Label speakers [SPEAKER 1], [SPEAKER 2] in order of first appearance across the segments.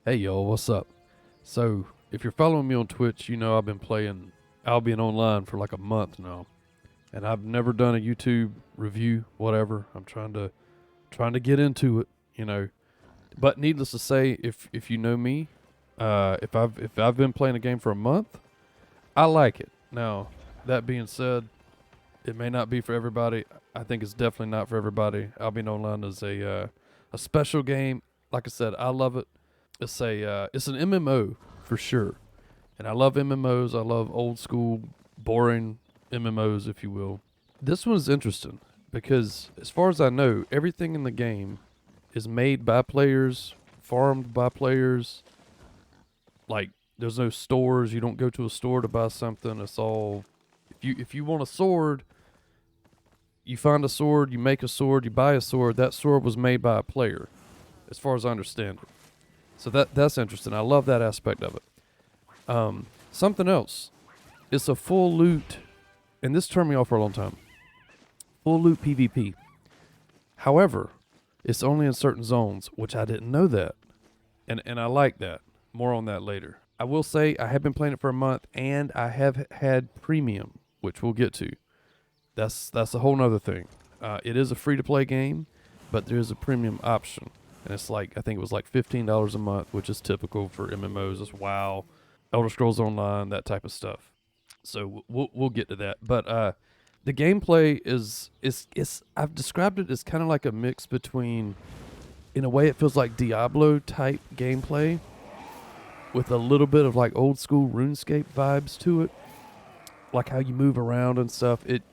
[SPEAKER 1] Hey y'all, what's up? So, if you're following me on Twitch, you know I've been playing Albion Online for like a month now, and I've never done a YouTube review, whatever. I'm trying to get into it, you know. But needless to say, if you know me, if I've been playing a game for a month, I like it. Now, that being said, it may not be for everybody. I think it's definitely not for everybody. Albion Online is a special game. Like I said, I love it. It's an MMO for sure, and I love MMOs. I love old school, boring MMOs, if you will. This one is interesting because, as far as I know, everything in the game is made by players, farmed by players. Like, there's no stores. You don't go to a store to buy something. It's all if you want a sword, you find a sword, you make a sword, you buy a sword. That sword was made by a player, as far as I understand it. So that's interesting. I love that aspect of it. Something else. It's a full loot, and this turned me off for a long time. Full loot PvP. However, it's only in certain zones, which I didn't know that, and I like that. More on that later. I will say I have been playing it for a month, and I have had premium, which we'll get to. That's a whole nother thing. It is a free to play game, but there is a premium option, and it's like I think it was like $15 a month, which is typical for MMOs. It's WoW, Elder Scrolls Online, that type of stuff. So we'll get to that. But the gameplay is I've described it as kind of like a mix between, in a way, it feels like Diablo type gameplay with a little bit of like old school RuneScape vibes to it, like how you move around and stuff. It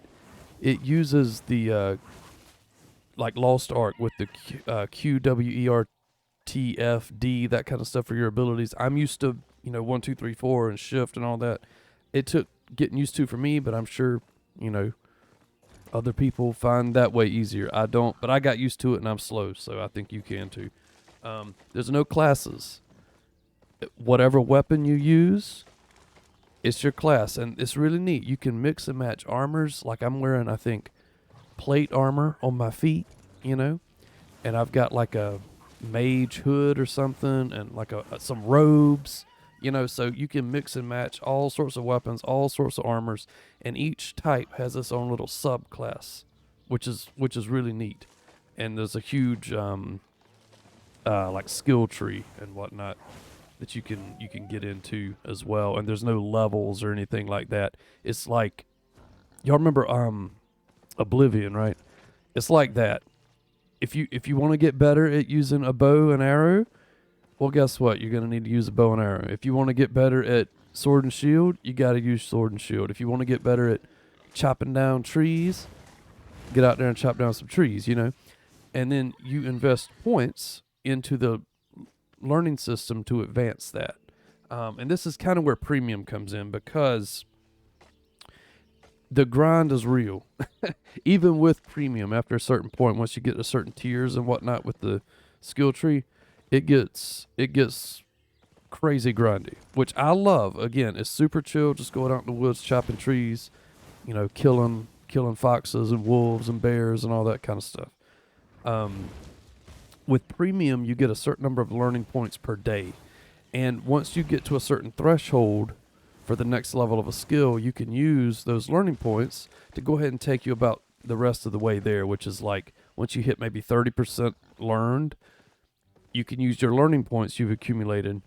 [SPEAKER 1] uses the like Lost Ark with the QWERTFD, that kind of stuff for your abilities. I'm used to 1 2 3 4 and shift and all that. It took getting used to for me, but I'm sure you know other people find that way easier. I don't, but I got used to it and I'm slow, so I think you can too. There's no classes. Whatever weapon you use, it's your class, and it's really neat. You can mix and match armors. Like I'm wearing, I think, plate armor on my feet, and I've got like a mage hood or something, and like some robes, So you can mix and match all sorts of weapons, all sorts of armors, and each type has its own little subclass, which is really neat. And there's a huge like skill tree and whatnot that you can get into as well. And there's no levels or anything like that. It's like y'all remember Oblivion, right? It's like that. If you want to get better at using a bow and arrow, well, guess what? You're gonna need to use a bow and arrow. If you want to get better at sword and shield, you got to use sword and shield. If you want to get better at chopping down trees, get out there and chop down some trees. And then you invest points into the learning system to advance that. And this is kind of where premium comes in, because the grind is real. Even with premium, after a certain point, once you get to certain tiers and whatnot with the skill tree, it gets crazy grindy, which I love. Again, it's super chill, just going out in the woods, chopping trees, killing foxes and wolves and bears and all that kind of stuff. Um, with premium, you get a certain number of learning points per day, and once you get to a certain threshold for the next level of a skill, you can use those learning points to go ahead and take you about the rest of the way there, which is like once you hit maybe 30% learned, you can use your learning points you've accumulated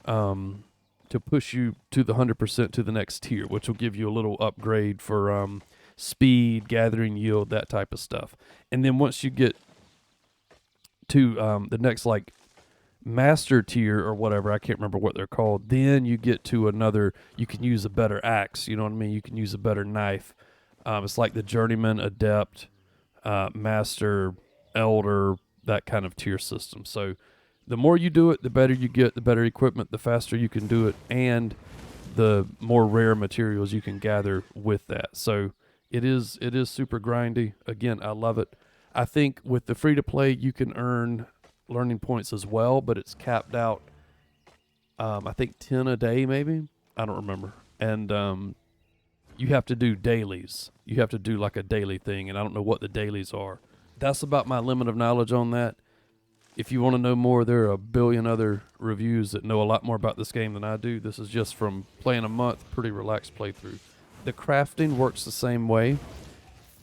[SPEAKER 1] to push you to the 100% to the next tier, which will give you a little upgrade for speed, gathering yield, that type of stuff. And then once you get to the next like master tier or whatever, I can't remember what they're called, then you get to another, you can use a better axe, you know what I mean? You can use a better knife. It's like the journeyman, adept, master, elder, that kind of tier system. So the more you do it, the better you get, the better equipment, the faster you can do it, and the more rare materials you can gather with that. So it is super grindy. Again, I love it. I think with the free to play, you can earn learning points as well, but it's capped out. I think 10 a day, maybe. I don't remember. And you have to do dailies. You have to do like a daily thing, and I don't know what the dailies are. That's about my limit of knowledge on that. If you want to know more, there are a billion other reviews that know a lot more about this game than I do. This is just from playing a month, pretty relaxed playthrough. The crafting works the same way.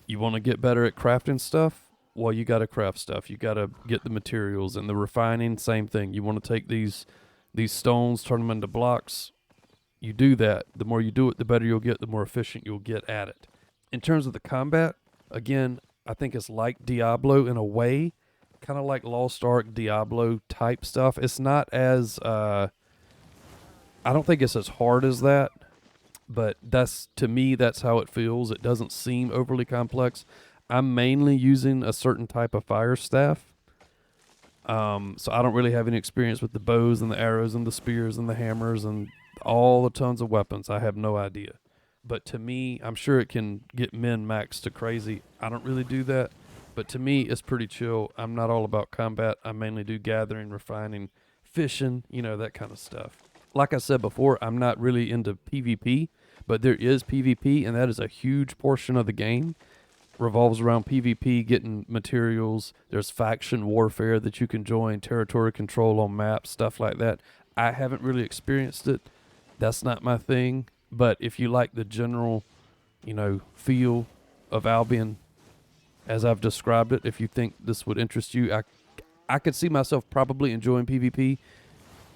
[SPEAKER 1] You want to get better at crafting stuff? Well, you got to craft stuff. You got to get the materials, and the refining, same thing. You want to take these stones, turn them into blocks. You do that. The more you do it, the better you'll get, the more efficient you'll get at it. In terms of the combat, again, I think it's like Diablo in a way, kind of like Lost Ark, Diablo type stuff. It's not as, I don't think it's as hard as that, but to me, that's how it feels. It doesn't seem overly complex. I'm mainly using a certain type of fire staff. So I don't really have any experience with the bows and the arrows and the spears and the hammers and all the tons of weapons. I have no idea. But to me, I'm sure it can get min-maxed to crazy. I don't really do that. But to me, it's pretty chill. I'm not all about combat. I mainly do gathering, refining, fishing, that kind of stuff. Like I said before, I'm not really into PvP, but there is PvP, and that is a huge portion of the game. Revolves around PvP, getting materials. There's faction warfare that you can join, territory control on maps, stuff like that. I haven't really experienced it. That's not my thing. But if you like the general, feel of Albion as I've described it, if you think this would interest you, I could see myself probably enjoying PvP.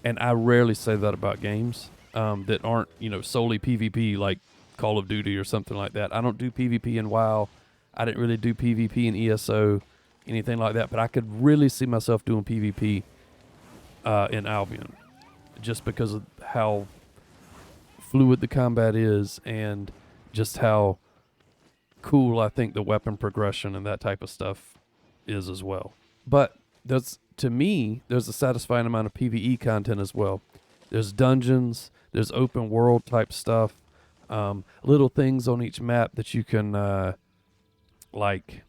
[SPEAKER 1] And I rarely say that about games that aren't, solely PvP like Call of Duty or something like that. I don't do PvP in WoW. I didn't really do PvP in ESO, anything like that. But I could really see myself doing PvP in Albion just because of how fluid the combat is and just how cool I think the weapon progression and that type of stuff is as well. But to me, there's a satisfying amount of PvE content as well. There's dungeons, there's open world type stuff, little things on each map that you can like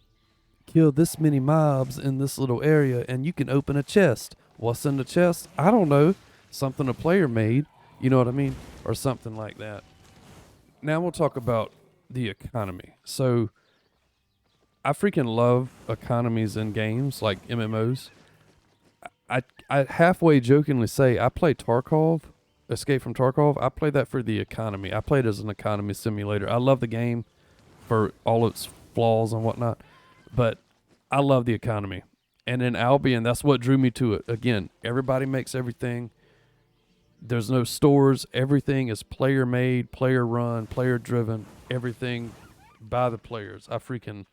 [SPEAKER 1] kill this many mobs in this little area and you can open a chest. What's in the chest? I don't know. Something a player made, you know what I mean? Or something like that. Now we'll talk about the economy. So I freaking love economies in games like MMOs. I halfway jokingly say I play Tarkov, Escape from Tarkov. I play that for the economy. I play it as an economy simulator. I love the game for all its flaws and whatnot, but I love the economy. And in Albion, that's what drew me to it. Again, everybody makes everything. There's no stores. Everything is player made, player run, player driven. Everything by the players. I freaking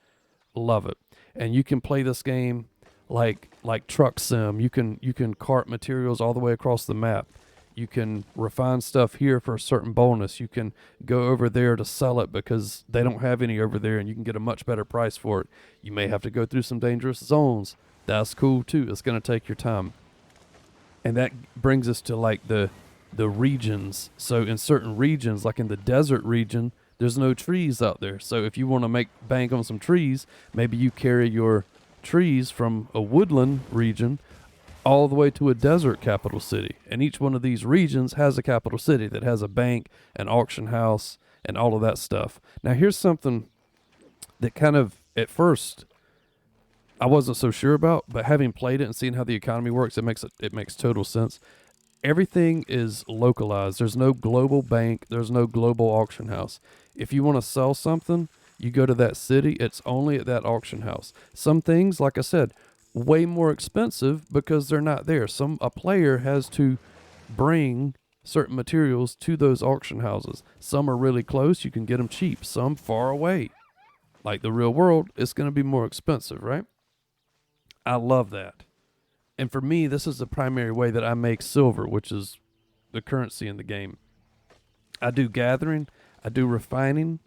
[SPEAKER 1] love it. And you can play this game like truck sim. You can cart materials all the way across the map. You can refine stuff here for a certain bonus. You can go over there to sell it because they don't have any over there and you can get a much better price for it. You may have to go through some dangerous zones. That's cool too. It's going to take your time. And that brings us to like the regions. So in certain regions, like in the desert region, there's no trees out there. So if you want to make bank on some trees, maybe you carry your trees from a woodland region all the way to a desert capital city. And each one of these regions has a capital city that has a bank, an auction house, and all of that stuff. Now here's something that kind of, at first, I wasn't so sure about, but having played it and seeing how the economy works, it makes total sense. Everything is localized. There's no global bank. There's no global auction house. If you want to sell something, you go to that city. It's only at that auction house. Some things, like I said, way more expensive because they're not there. A player has to bring certain materials to those auction houses. Some are really close. You can get them cheap. Some far away. Like the real world, it's going to be more expensive, right? I love that. And for me, this is the primary way that I make silver, which is the currency in the game. I do gathering, I do refining,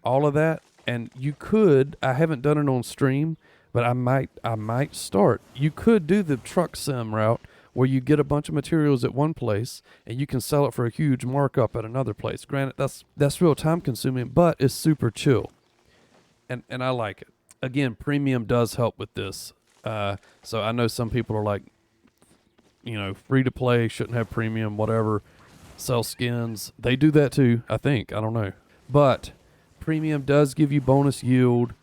[SPEAKER 1] all of that. And I haven't done it on stream, but I might start. You could do the truck sim route where you get a bunch of materials at one place and you can sell it for a huge markup at another place. Granted, that's real time consuming, but it's super chill. And I like it. Again, premium does help with this. So I know some people are like, free to play, shouldn't have premium, whatever, sell skins. They do that too, I think. I don't know. But premium does give you bonus yield.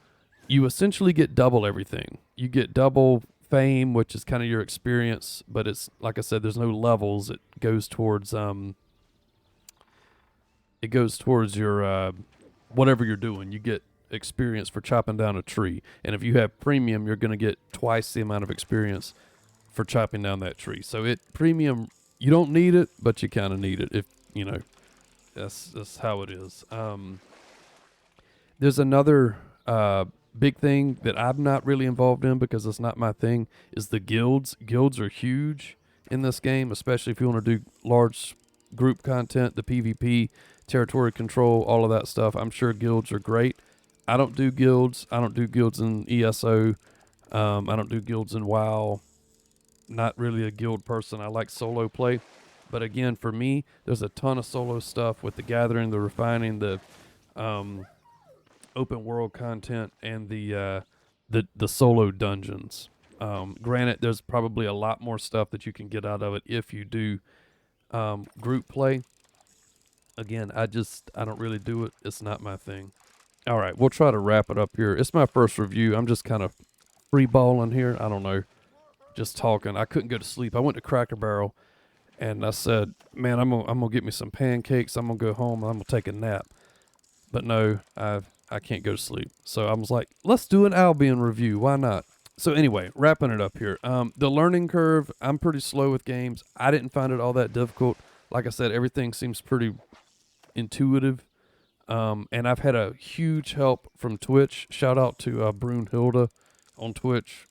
[SPEAKER 1] You essentially get double everything. You get double fame, which is kind of your experience, but it's like I said, there's no levels. It goes towards your whatever you're doing. You get experience for chopping down a tree, and if you have premium, you're going to get twice the amount of experience for chopping down that tree. So it premium, you don't need it, but you kind of need it if you know. That's how it is. There's another big thing that I'm not really involved in because it's not my thing, is the guilds. Guilds are huge in this game, especially if you want to do large group content, the PvP, territory control, all of that stuff. I'm sure guilds are great. I don't do guilds. I don't do guilds in ESO. I don't do guilds in WoW. Not really a guild person. I like solo play. But again, for me, there's a ton of solo stuff with the gathering, the refining, the open world content, and the solo dungeons. Granted, there's probably a lot more stuff that you can get out of it if you do group play. Again, I don't really do it. It's not my thing. All right, we'll try to wrap it up here. It's my first review. I'm just kind of free balling here. I don't know, just talking. I couldn't go to sleep. I went to Cracker Barrel, and I said, "Man, I'm gonna get me some pancakes. I'm gonna go home. I'm gonna take a nap." But no, I can't go to sleep. So I was like, let's do an Albion review. Why not? So anyway, wrapping it up here. The learning curve, I'm pretty slow with games. I didn't find it all that difficult. Like I said, everything seems pretty intuitive. And I've had a huge help from Twitch. Shout out to Brunhilde on Twitch.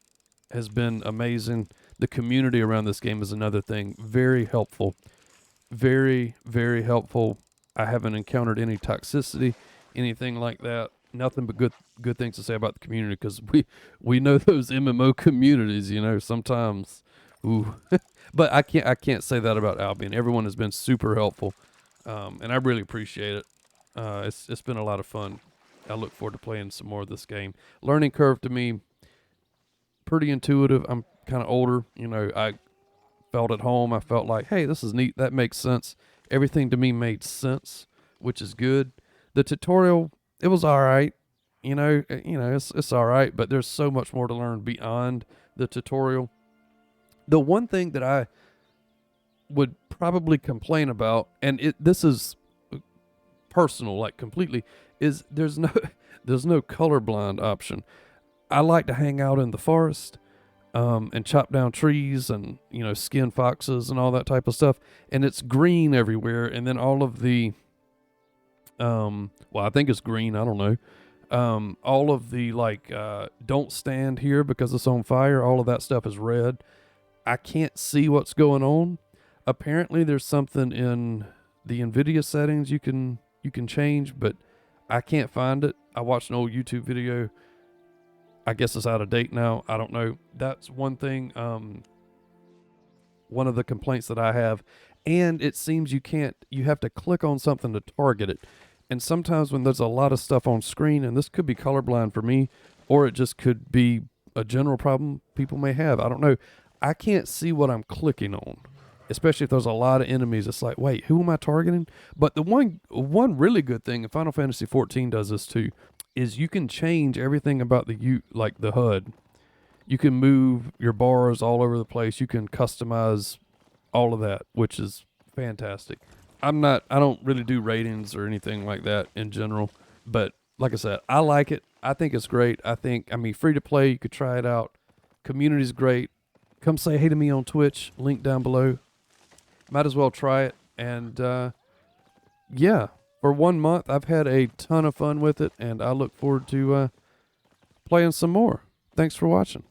[SPEAKER 1] Has been amazing. The community around this game is another thing. Very helpful. Very, very helpful. I haven't encountered any toxicity, anything like that. Nothing but good things to say about the community, because we know those MMO communities, you know, sometimes, ooh. But I can't say that about Albion. Everyone has been super helpful, and I really appreciate it. It's been a lot of fun. I look forward to playing some more of this game. Learning curve to me, pretty intuitive. I'm kind of older, you know. I felt at home. I felt like, hey, this is neat. That makes sense. Everything to me made sense, which is good. The tutorial, it was all right. It's all right, but there's so much more to learn beyond the tutorial. The one thing that I would probably complain about, and this is personal, like completely, is there's no colorblind option. I like to hang out in the forest, and chop down trees and, skin foxes and all that type of stuff. And it's green everywhere. And then all of the, I think it's green. I don't know. All of the don't stand here because it's on fire. All of that stuff is red. I can't see what's going on. Apparently there's something in the NVIDIA settings you can change, but I can't find it. I watched an old YouTube video. I guess it's out of date now. I don't know. That's one thing. One of the complaints that I have. And it seems you have to click on something to target it. And sometimes when there's a lot of stuff on screen, and this could be colorblind for me, or it just could be a general problem people may have. I don't know. I can't see what I'm clicking on, especially if there's a lot of enemies. It's like, wait, who am I targeting? But the one really good thing, and Final Fantasy 14 does this too, is you can change everything about the HUD. You can move your bars all over the place. You can customize all of that, which is fantastic. I don't really do ratings or anything like that in general, but like I said, I like it. I think it's great. Free to play, you could try it out. Community's great. Come say hey to me on Twitch, link down below. Might as well try it. And yeah, for 1 month, I've had a ton of fun with it, and I look forward to playing some more. Thanks for watching.